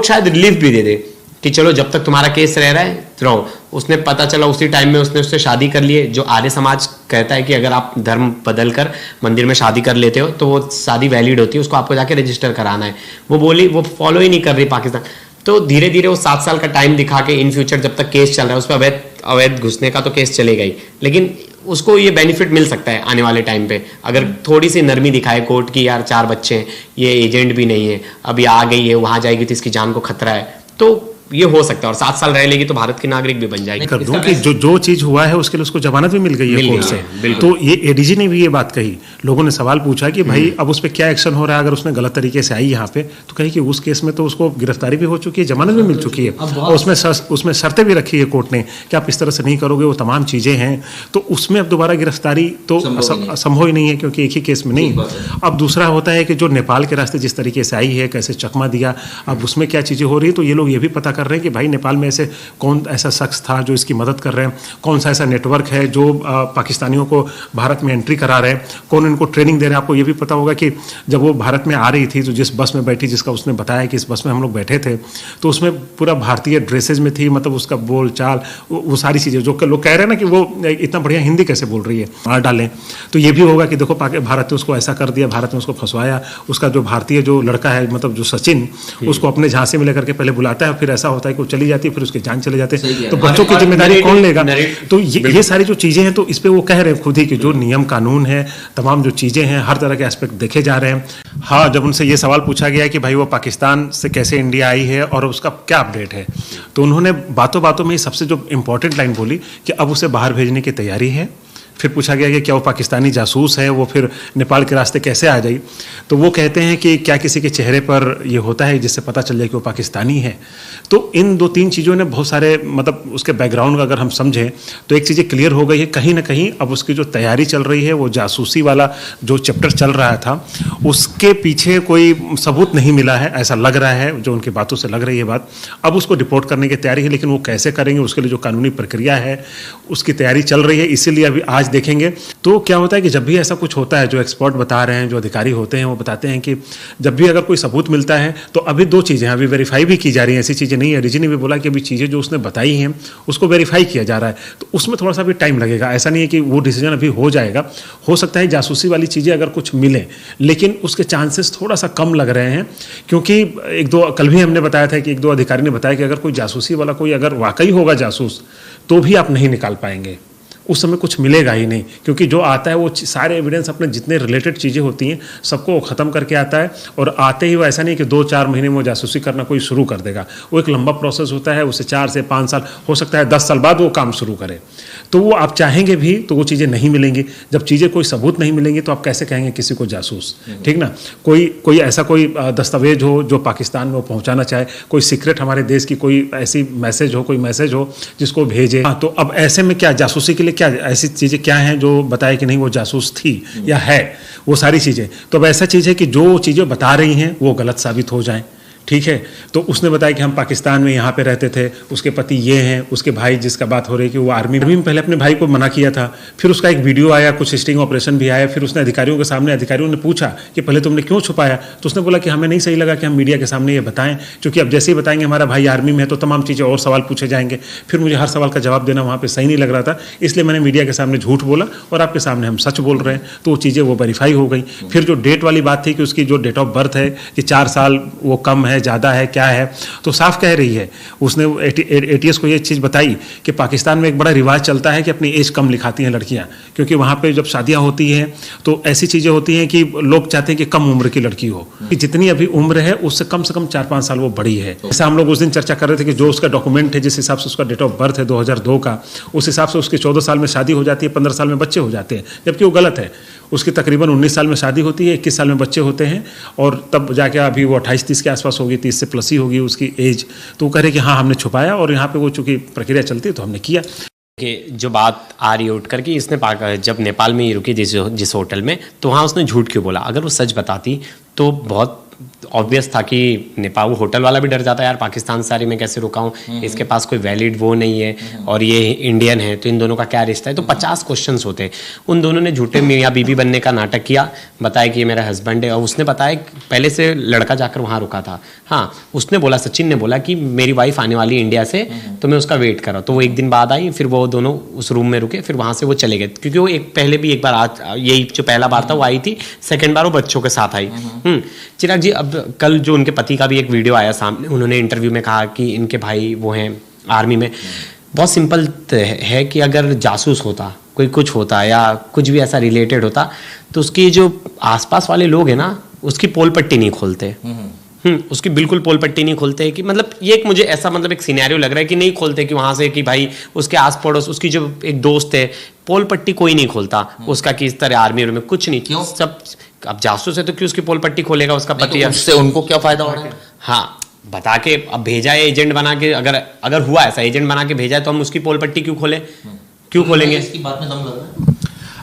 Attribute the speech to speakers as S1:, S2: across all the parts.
S1: शायद रिलीफ भी दे दे कि चलो जब तक तुम्हारा केस रह रहा है रहो। उसने पता चला उसी टाइम में उसने उससे शादी कर लिए। जो आर्य समाज कहता है कि अगर आप धर्म बदल कर मंदिर में शादी कर लेते हो तो वो शादी वैलिड होती है, उसको आपको जाके रजिस्टर कराना है। वो बोली वो फॉलो ही नहीं कर रही पाकिस्तान। तो धीरे धीरे वो 7 साल का टाइम दिखा के इन फ्यूचर जब तक केस चल रहा है उस पर अवैध घुसने का तो केस चलेगा ही, लेकिन उसको ये बेनिफिट मिल सकता है आने वाले टाइम पे अगर थोड़ी सी नरमी दिखाए कोर्ट की। यार 4 बच्चे हैं, ये एजेंट भी नहीं है, अभी आ गई है, वहां जाएगी तो इसकी जान को खतरा है, तो ये हो सकता है। और 7 साल रह लेगी तो भारत की नागरिक भी बन जाएगी।
S2: कर दूं कि जो चीज हुआ है उसके लिए उसको जमानत भी मिल गई है कोर्ट से। तो ये एडीजी ने भी ये बात कही। लोगों ने सवाल पूछा कि भाई अब उस पर क्या एक्शन हो रहा है अगर उसने गलत तरीके से आई यहाँ पे, तो कही कि उस केस में तो उसको गिरफ्तारी भी हो चुकी है, जमानत भी मिल चुकी है, और उसमें शर्तें भी रखी है कोर्ट ने कि आप इस तरह से नहीं करोगे, वो तमाम चीजें हैं। तो उसमें अब दोबारा गिरफ्तारी तो संभव ही नहीं है क्योंकि एक ही केस में नहीं। अब दूसरा होता है कि जो नेपाल के रास्ते जिस तरीके से आई है, कैसे चकमा दिया, अब उसमें क्या चीजें हो रही है। तो ये लोग ये भी पता कर रहे हैं कि भाई नेपाल में ऐसे कौन ऐसा शख्स था जो इसकी मदद कर रहे हैं, कौन सा ऐसा नेटवर्क है जो पाकिस्तानियों को भारत में एंट्री करा रहे हैं, कौन इनको ट्रेनिंग दे रहे हैं। आपको ये भी पता होगा कि जब वो भारत में आ रही थी तो जिस बस में बैठी, जिसका उसने बताया कि इस बस में हम लोग बैठे थे, तो उसमें पूरा भारतीय ड्रेसेज में थी, मतलब उसका बोल चाल वो सारी चीज़ें जो लोग कह रहे हैं ना कि वो इतना बढ़िया हिंदी कैसे बोल रही है, मार डालें। तो ये भी होगा कि देखो भारत ने उसको ऐसा कर दिया, भारत ने उसको फंसवाया। उसका जो भारतीय जो लड़का है, मतलब जो सचिन, उसको अपने झांसे में लेकर के पहले बुलाता है, फिर ऐसा होता है कि वो चली जाती है, फिर उसकी जान चले जाते हैं। तो बच्चों की जिम्मेदारी कौन लेगा? तो ये सारी जो चीजें हैं, तो इस पे वो कह रहे हैं खुद ही कि जो नियम कानून है, तमाम जो चीजें हैं, हर तरह के एस्पेक्ट देखे जा रहे हैं। हाँ, जब उनसे ये सवाल पूछा गया कि भाई वो पाकिस्तान से कैसे इंडिया आई है और उसका क्या अपडेट है, तो उन्होंने बातों बातों में सबसे जो इंपॉर्टेंट लाइन बोली कि अब उसे बाहर भेजने की तैयारी है। फिर पूछा गया कि क्या वो पाकिस्तानी जासूस है, वो फिर नेपाल के रास्ते कैसे आ जाए। तो वो कहते हैं कि क्या किसी के चेहरे पर ये होता है जिससे पता चल जाए कि वो पाकिस्तानी है। तो इन 2-3 चीज़ों ने बहुत सारे, मतलब उसके बैकग्राउंड का अगर हम समझें तो एक चीज़ें क्लियर हो गई है कहीं ना कहीं। अब उसकी जो तैयारी चल रही है, वो जासूसी वाला जो चैप्टर चल रहा था, उसके पीछे कोई सबूत नहीं मिला है, ऐसा लग रहा है, जो उनकी बातों से लग रही है बात। अब उसको डिपोर्ट करने की तैयारी है, लेकिन वो कैसे करेंगे उसके लिए जो कानूनी प्रक्रिया है उसकी तैयारी चल रही है। इसीलिए अभी आज देखेंगे। तो क्या होता है कि जब भी ऐसा कुछ होता है, जो एक्सपर्ट बता रहे हैं, जो अधिकारी होते हैं, वो बताते हैं कि जब भी अगर कोई सबूत मिलता है तो अभी 2 चीज़ें अभी वेरीफाई भी की जा रही हैं, ऐसी चीज़ें नहीं है। रिजी ने भी बोला कि अभी चीज़ें जो उसने बताई हैं उसको वेरीफाई किया जा रहा है, तो उसमें थोड़ा सा भी टाइम लगेगा। ऐसा नहीं है कि वो डिसीजन अभी हो जाएगा। हो सकता है जासूसी वाली चीज़ें अगर कुछ मिले, लेकिन उसके चांसेस थोड़ा सा कम लग रहे हैं, क्योंकि 1-2 कल भी हमने बताया था कि 1-2 अधिकारी ने बताया कि अगर कोई जासूसी वाला कोई अगर वाकई होगा जासूस, तो भी आप नहीं निकाल पाएंगे, उस समय कुछ मिलेगा ही नहीं। क्योंकि जो आता है वो सारे एविडेंस, अपने जितने रिलेटेड चीज़ें होती हैं सबको वो ख़त्म करके आता है। और आते ही वो ऐसा नहीं कि 2-4 महीने में वो जासूसी करना कोई शुरू कर देगा। वो एक लंबा प्रोसेस होता है, उसे 4 से 5 साल, हो सकता है 10 साल बाद वो काम शुरू करे। तो वो आप चाहेंगे भी तो वो चीज़ें नहीं मिलेंगी। जब चीज़ें कोई सबूत नहीं मिलेंगी तो आप कैसे कहेंगे किसी को जासूस, ठीक ना। कोई ऐसा कोई दस्तावेज हो जो पाकिस्तान में वो पहुँचाना चाहे, कोई सीक्रेट हमारे देश की कोई ऐसी मैसेज हो, कोई मैसेज हो जिसको भेजे। तो अब ऐसे में क्या जासूसी के लिए क्या ऐसी चीज़ें क्या हैं जो बताए कि नहीं वो जासूस थी या है, वो सारी चीज़ें। तो अब ऐसा चीज़ है कि जो चीज़ें बता रही हैं वो गलत साबित हो जाएं, ठीक है। तो उसने बताया कि हम पाकिस्तान में यहाँ पे रहते थे, उसके पति ये हैं, उसके भाई जिसका बात हो रही है कि वो आर्मी में पहले अपने भाई को मना किया था, फिर उसका एक वीडियो आया, कुछ स्टिंग ऑपरेशन भी आया, फिर उसने अधिकारियों के सामने, अधिकारियों ने पूछा कि पहले तुमने क्यों छुपाया, तो उसने बोला कि हमें नहीं सही लगा कि हम मीडिया के सामने ये बताएं, क्योंकि अब जैसे ही बताएंगे हमारा भाई आर्मी में है तो तमाम चीज़ें और सवाल पूछे जाएंगे, फिर मुझे हर सवाल का जवाब देना वहाँ पर सही नहीं लग रहा था, इसलिए मैंने मीडिया के सामने झूठ बोला और आपके सामने हम सच बोल रहे हैं। तो वो चीज़ें वो वेरीफाई हो गई। फिर जो डेट वाली बात थी कि उसकी जो डेट ऑफ बर्थ है कि 4 साल वो कम है, ज़्यादा है, क्या है, तो साफ कह रही है उसने। एटीएस को ये चीज़ बताई कि पाकिस्तान में एक बड़ा रिवाज चलता है कि अपनी एज कम लिखाती हैं लड़कियां, क्योंकि वहाँ पे जब शादियां होती हैं तो ऐसी चीज़ें होती हैं कि लोग चाहते हैं कि कम उम्र की लड़की हो, कि जितनी अभी उम्र है उससे कम से कम 4-5 साल वो बड़ी है। जैसे हम लोग उस दिन चर्चा कर रहे थे कि जो उसका डॉक्यूमेंट है, जिस हिसाब से उसका डेट ऑफ बर्थ है 2002 का, उस हिसाब से उसकी 14 साल में शादी हो जाती है, 15 साल में बच्चे हो जाते हैं, जबकि वो गलत है। उसकी तकरीबन 19 साल में शादी होती है, 21 साल में बच्चे होते हैं, और तब जाके अभी वो 28-30 के आसपास होगी, 30 से प्लस ही होगी उसकी एज। तो वो कह रहे कि हाँ हमने छुपाया, और यहाँ पे वो चूँकि प्रक्रिया चलती है तो हमने किया।
S1: कि जो बात आ रही है उठ कर कि इसने जब नेपाल में ही रुकी जिस होटल में, तो वहाँ उसने झूठ क्यों बोला। अगर वो सच बताती तो बहुत ऑब्वियस था कि नेपाल, वो होटल वाला भी डर जाता है यार, पाकिस्तान सारी में कैसे रुका हूँ, इसके पास कोई वैलिड वो नहीं है और ये इंडियन है, तो इन दोनों का क्या रिश्ता है। तो 50 क्वेश्चंस होते हैं। उन दोनों ने झूठे मियाँ बीबी बनने का नाटक किया, बताया कि ये मेरा हस्बैंड है, और उसने बताया पहले से लड़का जाकर वहाँ रुका था। हाँ, उसने बोला, सचिन ने बोला कि मेरी वाइफ आने वाली इंडिया से, तो मैं उसका वेट कर रहा हूँ। तो वो एक दिन बाद आई, फिर वो दोनों उस रूम में रुके, फिर वहाँ से वो चले गए, क्योंकि वो पहले भी एक बार यही जो पहला बार था वो आई थी, सेकंड बार वो बच्चों के साथ आई। चिराग जी, अब कल जो उनके पति का भी एक वीडियो आया सामने, उन्होंने इंटरव्यू में कहा कि इनके भाई वो हैं आर्मी में। बहुत सिंपल है कि अगर जासूस होता, कोई कुछ होता या कुछ भी ऐसा रिलेटेड होता, तो उसकी जो आसपास वाले लोग हैं ना, उसकी पोल पट्टी नहीं खोलते। उसकी बिल्कुल पोल पट्टी नहीं खोलते। कि मतलब ये एक मुझे ऐसा मतलब एक सिनेरियो लग रहा है कि नहीं खोलते, कि वहां से कि भाई उसके आस पड़ोस, उसकी जो एक दोस्त है, पोल पट्टी कोई नहीं खोलता उसका कि इस तरह आर्मी में कुछ नहीं। क्यों? सब अब जासूस है तो क्यों उसकी पोल पट्टी खोलेगा उसका पति?
S3: तो उससे उनको क्या फायदा हो रहा है?
S1: हाँ, बता के अब भेजा है एजेंट बना के, अगर हुआ ऐसा एजेंट बना के भेजा है, तो हम उसकी पोल पट्टी क्यों खोले, क्यों खोलेंगे?
S3: इसकी बात में दम लग रहा है।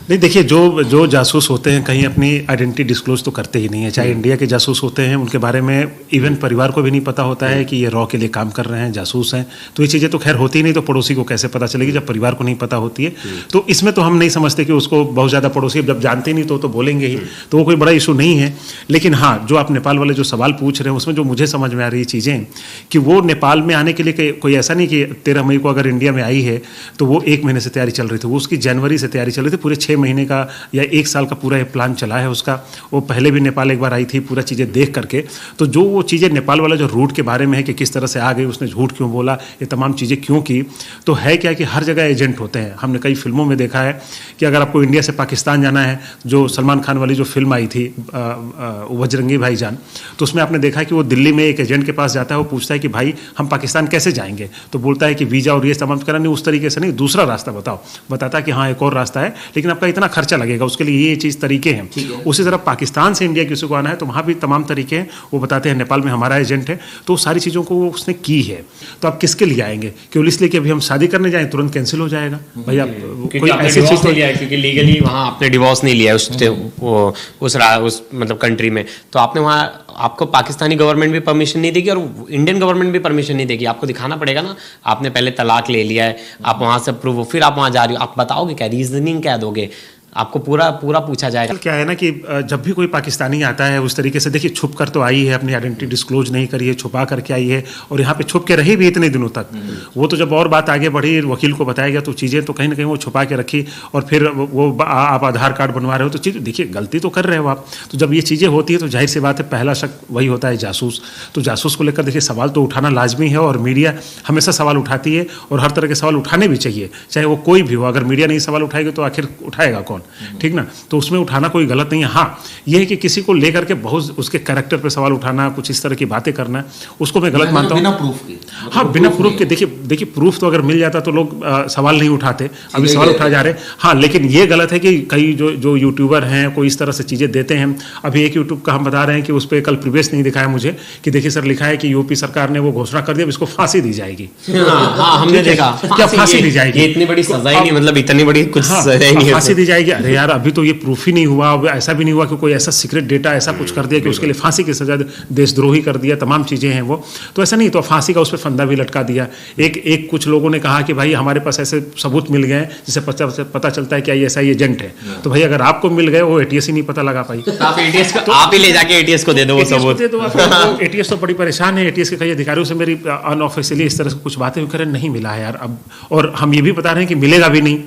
S2: नहीं, देखिए, जो जासूस होते हैं कहीं अपनी आइडेंटिटी डिस्क्लोज तो करते ही नहीं है। चाहे इंडिया के जासूस होते हैं, उनके बारे में इवन परिवार को भी नहीं पता होता है कि ये रॉ के लिए काम कर रहे हैं, जासूस हैं। तो ये चीज़ें तो खैर होती ही नहीं, तो पड़ोसी को कैसे पता चलेगी जब परिवार को नहीं पता होती है। तो इसमें तो हम नहीं समझते कि उसको बहुत ज़्यादा पड़ोसी जब जानते नहीं तो बोलेंगे ही, तो वो कोई बड़ा इशू नहीं है। लेकिन हाँ, जो आप नेपाल वाले जो सवाल पूछ रहे हैं, उसमें जो मुझे समझ में आ रही चीज़ें कि वो नेपाल में आने के लिए कोई ऐसा नहीं कि 13 मई को अगर इंडिया में आई है तो वो 1 महीने से तैयारी चल रही थी, वो उसकी जनवरी से तैयारी चल रही थी। पूरे 6 महीने का या 1 साल का पूरा प्लान चला है उसका। वो पहले भी नेपाल एक बार आई थी, पूरा चीज़ें देख करके। तो जो वो चीज़ें नेपाल वाला जो रूट के बारे में है कि किस तरह से आ गई, उसने झूठ क्यों बोला, ये तमाम चीज़ें क्यों की, तो है क्या कि हर जगह एजेंट होते हैं। हमने कई फिल्मों में देखा है कि अगर आपको इंडिया से पाकिस्तान जाना है, जो सलमान खान वाली जो फिल्म आई थी बजरंगी भाईजान, तो उसमें आपने देखा कि वो दिल्ली में एक एजेंट के पास जाता है, वो पूछता है कि भाई हम पाकिस्तान कैसे जाएंगे, तो बोलता है कि वीज़ा और ये तमाम करना नहीं, उस तरीके से नहीं, दूसरा रास्ता बताओ। बताता है कि हाँ एक और रास्ता है, लेकिन आपका इतना खर्चा लगेगा, उसके लिए ये चीज़ तरीके हैं। उसी तरह पाकिस्तान से इंडिया किसी को आना है तो वहाँ भी तमाम तरीके हैं, वो बताते हैं नेपाल में हमारा एजेंट है। तो सारी चीज़ों को वो उसने की है। तो आप किसके लिए आएंगे? केवल इसलिए कि अभी हम शादी करने जाएं तुरंत कैंसिल हो जाएगा? भाई आप कोई ऐसी चीज़ तो
S1: लिया है, क्योंकि लीगली वहाँ आपने डिवोर्स नहीं लिया उस मतलब कंट्री में, तो आपने वहाँ, आपको पाकिस्तानी गवर्नमेंट भी परमिशन नहीं देगी और इंडियन गवर्नमेंट भी परमिशन नहीं देगी। आपको दिखाना पड़ेगा ना, आपने पहले तलाक ले लिया है, आप वहाँ से प्रूव, फिर आप वहाँ जा रही हो, आप बताओगे क्या, रीजनिंग क्या दोगे? आपको पूरा पूछा जाएगा।
S2: क्या है ना कि जब भी कोई पाकिस्तानी आता है उस तरीके से, देखिए छुप कर तो आई है, अपनी आइडेंटिटी डिस्क्लोज नहीं करी है, छुपा करके आई है और यहाँ पे छुप के रही भी इतने दिनों तक। वो तो जब और बात आगे बढ़ी, वकील को बताया गया, तो चीज़ें तो कहीं ना कहीं वो छुपा के रखी। और फिर वो आप आधार कार्ड बनवा रहे हो, तो चीज़ देखिए गलती तो कर रहे हो आप। तो जब ये चीज़ें होती है तो जाहिर सी बात है पहला शक वही होता है, जासूस। तो जासूस को लेकर देखिए सवाल तो उठाना लाजमी है और मीडिया हमेशा सवाल उठाती है और हर तरह के सवाल उठाने भी चाहिए, चाहे वो कोई भी हो। अगर मीडिया नहीं सवाल उठाएगी तो आखिर उठाएगा कौन? ठीक ना? तो उसमें उठाना कोई गलत नहीं है। हाँ, यह है कि किसी को लेकर के बहुत उसके कैरेक्टर पे सवाल उठाना, कुछ इस तरह की बातें करना, उसको मैं गलत मानता हूँ।
S3: बिना प्रूफ के,
S2: हाँ, बिना प्रूफ के। देखिए प्रूफ तो अगर मिल जाता तो लोग सवाल नहीं उठाते, अभी सवाल उठाए जा रहे हैं। हाँ, लेकिन ये गलत है कि कई जो यूट्यूबर हैं कोई इस तरह से चीज़ें देते हैं। अभी एक यूट्यूब का हम बता रहे हैं कि उस पर कल प्रीवियस नहीं दिखाया मुझे कि देखिए सर लिखा है कि यूपी सरकार ने वो घोषणा कर दिया, इसको फांसी दी जाएगी।
S1: हाँ, हमने देखा।
S2: क्या फांसी दी जाएगी?
S1: इतनी बड़ी सजा ही नहीं, मतलब इतनी बड़ी कुछ सजा ही नहीं,
S2: फांसी दी जाएगी। अरे यार, अभी तो ये प्रूफ ही नहीं हुआ, ऐसा भी नहीं हुआ कि कोई ऐसा सीक्रेट डेटा ऐसा कुछ कर दिया कि उसके लिए फांसी की सजा, देशद्रोही कर दिया, तमाम चीज़ें हैं वो। तो ऐसा नहीं, तो फांसी का उस पर फंदा भी लटका दिया। एक कुछ लोगों ने कहा कि भाई हमारे पास ऐसे सबूत मिल गए हैं जिससे पता चलता है कि ऐसा ही एजेंट है। तो भाई अगर आपको मिल गए, वो एटीएस ही नहीं पता लगा पाई।
S1: आप एटीएस को आप ही ले जाके एटीएस को दे दो वो सबूत।
S2: एटीएस तो बड़ी परेशान है। एटीएस के कई अधिकारियों से मेरी अनऑफिशियली इस तरह से कुछ बातें करें, नहीं मिला है यार अब। और हम ये भी बता रहे हैं कि मिलेगा भी नहीं,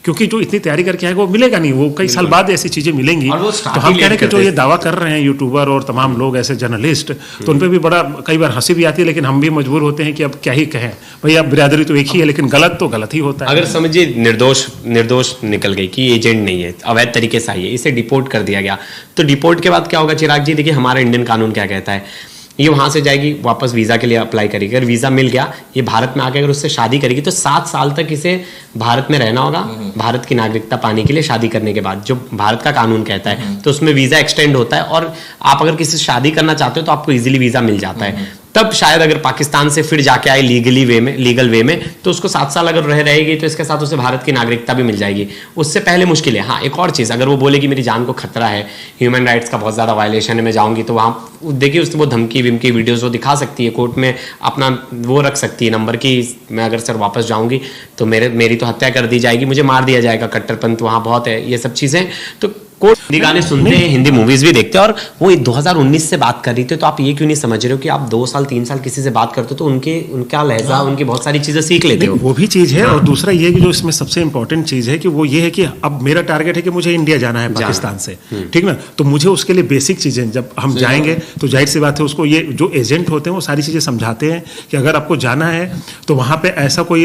S2: क्योंकि जो इतनी तैयारी करके आएगा वो मिलेगा नहीं, वो कई साल बाद ऐसी चीज़ें मिलेंगी। तो हम कह रहे हैं कि जो ये दावा कर रहे हैं यूट्यूबर और तमाम लोग ऐसे जर्नलिस्ट, तो उन पर भी बड़ा कई बार हंसी भी आती है, लेकिन हम भी मजबूर होते हैं कि अब क्या ही कहें। भाई अब बिरादरी तो एक ही है, लेकिन गलत तो गलत ही होता है।
S1: अगर समझिए निर्दोष निकल गई कि एजेंट नहीं है, अवैध तरीके से आई है, इसे डिपोर्ट कर दिया गया, तो डिपोर्ट के बाद क्या होगा चिराग जी? देखिए हमारा इंडियन कानून क्या कहता है, ये वहां से जाएगी, वापस वीजा के लिए अप्लाई करेगी। अगर वीजा मिल गया, ये भारत में आके अगर उससे शादी करेगी तो 7 साल तक इसे भारत में रहना होगा, भारत की नागरिकता पाने के लिए शादी करने के बाद, जो भारत का कानून कहता है। तो उसमें वीजा एक्सटेंड होता है और आप अगर किसी से शादी करना चाहते हो तो आपको इजीली वीजा मिल जाता है। तब शायद अगर पाकिस्तान से फिर जाके आए लीगल वे में, तो उसको 7 साल अगर रहेगी तो इसके साथ उसे भारत की नागरिकता भी मिल जाएगी। उससे पहले मुश्किल है। हाँ, एक और चीज़, अगर वो बोले कि मेरी जान को खतरा है, ह्यूमन राइट्स का बहुत ज़्यादा वायलेशन है, मैं जाऊँगी, तो वहाँ देखिए उससे वो धमकी विमकी वीडियोज़ वो दिखा सकती है, कोर्ट में अपना वो रख सकती है नंबर की, मैं अगर सर वापस जाऊँगी तो मेरी तो हत्या कर दी जाएगी, मुझे मार दिया जाएगा, कट्टरपंथ वहाँ बहुत है, ये सब चीज़ें। तो हिंदी गाने सुनते हैं, हिंदी मूवीज भी देखते हैं, और वो 2019 से बात कर रही थी, तो आप ये क्यों नहीं समझ रहे हो कि आप 2 साल 3 साल किसी से बात करते हो तो उनका लहजा, उनकी बहुत सारी चीजें सीख लेते हो।
S2: वो भी चीज है, और दूसरा ये कि जो इसमें सबसे इंपॉर्टेंट चीज है कि वो ये है कि अब मेरा टारगेट है कि मुझे इंडिया जाना है पाकिस्तान से, ठीक ना, तो मुझे उसके लिए बेसिक चीजें, जब हम जाएंगे तो जाहिर सी बात है उसको ये जो एजेंट होते हैं वो सारी चीजें समझाते हैं कि अगर आपको जाना है तो वहां पे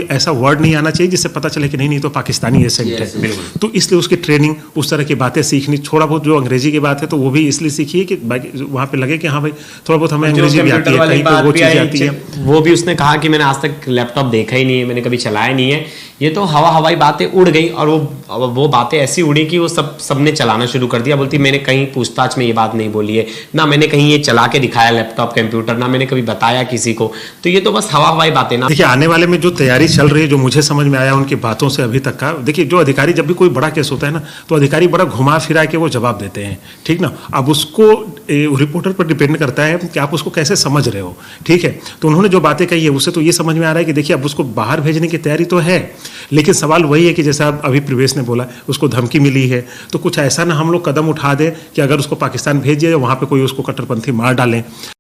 S2: ऐसा वर्ड नहीं आना चाहिए जिससे पता चले कि नहीं तो पाकिस्तानी एजेंट है। तो इसलिए उसकी ट्रेनिंग, उस तरह की बातें सीखनी, थोड़ा बहुत जो अंग्रेजी की बात है तो वो भी इसलिए सीखिए कि वहां पे लगे कि हाँ भाई थोड़ा बहुत हमें अंग्रेजी भी आती है, कहीं पे वो चीजें आती है।
S1: वो भी उसने कहा कि मैंने आज तक लैपटॉप देखा ही नहीं है, मैंने कभी चलाया नहीं है। ये तो हवाई बातें उड़ गई, और वो बातें ऐसी उड़ी कि वो सबने चलाना शुरू कर दिया। बोलती मैंने कहीं पूछताछ में ये बात नहीं बोली है, ना मैंने कहीं ये चला के दिखाया लैपटॉप कंप्यूटर, ना मैंने कभी बताया किसी को, तो ये तो बस हवाई बातें ना।
S2: देखिए आने वाले में जो तैयारी चल रही है, जो मुझे समझ में आया उनकी बातों से अभी तक का, देखिए जो अधिकारी, जब भी कोई बड़ा केस होता है ना तो अधिकारी बड़ा घुमा फिरा के वो जवाब देते हैं, ठीक ना। अब उसको रिपोर्टर पर डिपेंड करता है कि आप उसको कैसे समझ रहे हो, ठीक है। तो उन्होंने जो बातें कही है उससे तो ये समझ में आ रहा है कि देखिए अब उसको बाहर भेजने की तैयारी तो है, लेकिन सवाल वही है कि जैसा अभी प्रवेश ने बोला, उसको धमकी मिली है, तो कुछ ऐसा ना हम लोग कदम उठा दें कि अगर उसको पाकिस्तान भेज दिया, वहां पे कोई उसको कट्टरपंथी मार डालें।